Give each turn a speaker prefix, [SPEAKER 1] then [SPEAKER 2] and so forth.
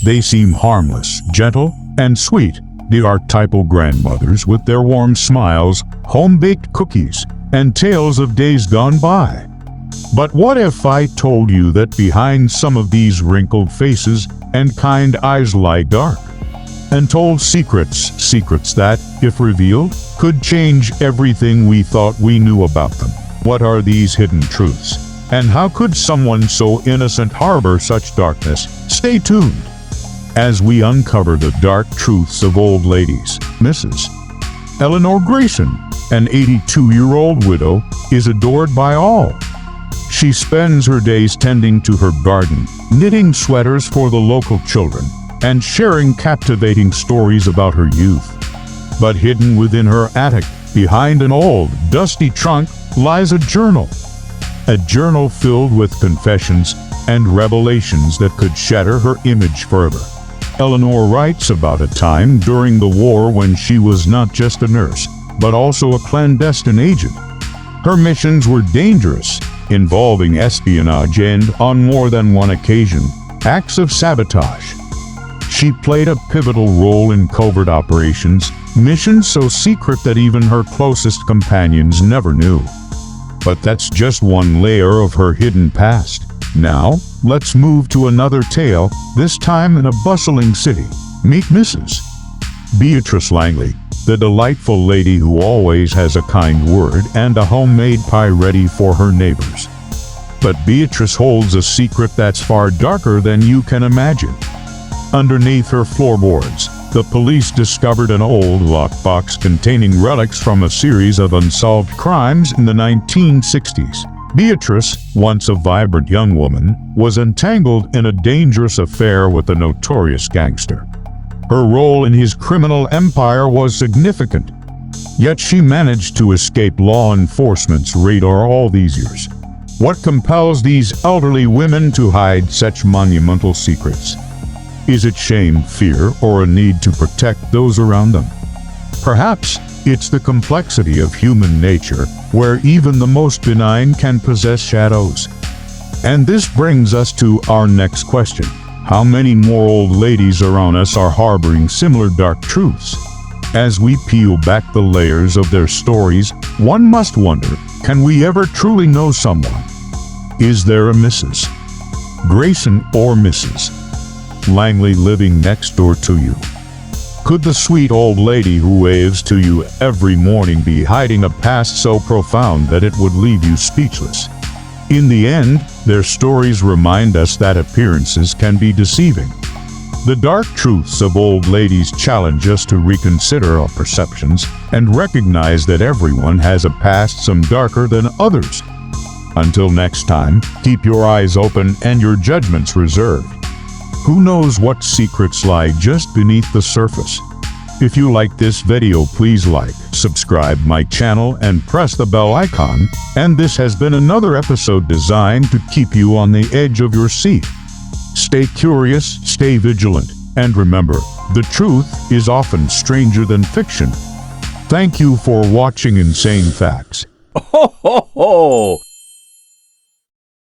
[SPEAKER 1] They seem harmless, gentle, and sweet, the archetypal grandmothers with their warm smiles, home-baked cookies, and tales of days gone by. But what if I told you that behind some of these wrinkled faces and kind eyes lie dark, untold secrets that, if revealed, could change everything we thought we knew about them? What are these hidden truths? And how could someone so innocent harbor such darkness? Stay tuned as we uncover the dark truths of old ladies. Mrs. Eleanor Grayson, an 82-year-old widow, is adored by all. She spends her days tending to her garden, knitting sweaters for the local children, and sharing captivating stories about her youth. But hidden within her attic, behind an old, dusty trunk, lies a journal. A journal filled with confessions and revelations that could shatter her image forever. Eleanor writes about a time during the war when she was not just a nurse, but also a clandestine agent. Her missions were dangerous, involving espionage and, on more than one occasion, acts of sabotage. She played a pivotal role in covert operations, missions so secret that even her closest companions never knew. But that's just one layer of her hidden past. Now, let's move to another tale, this time in a bustling city. Meet Mrs. Beatrice Langley, the delightful lady who always has a kind word and a homemade pie ready for her neighbors. But Beatrice holds a secret that's far darker than you can imagine. Underneath her floorboards, the police discovered an old lockbox containing relics from a series of unsolved crimes in the 1960s. Beatrice, once a vibrant young woman, was entangled in a dangerous affair with a notorious gangster. Her role in his criminal empire was significant, yet she managed to escape law enforcement's radar all these years. What compels these elderly women to hide such monumental secrets? Is it shame, fear, or a need to protect those around them? Perhaps it's the complexity of human nature, where even the most benign can possess shadows. And this brings us to our next question. How many more old ladies around us are harboring similar dark truths? As we peel back the layers of their stories, one must wonder, can we ever truly know someone? Is there a Mrs. Grayson or Mrs. Langley living next door to you? Could the sweet old lady who waves to you every morning be hiding a past so profound that it would leave you speechless? In the end, their stories remind us that appearances can be deceiving. The dark truths of old ladies challenge us to reconsider our perceptions and recognize that everyone has a past, some darker than others. Until next time, keep your eyes open and your judgments reserved. Who knows what secrets lie just beneath the surface? If you like this video, please like, subscribe my channel and press the bell icon. And this has been another episode designed to keep you on the edge of your seat. Stay curious, stay vigilant, and remember, the truth is often stranger than fiction. Thank you for watching Insane Facts.
[SPEAKER 2] Ho ho ho!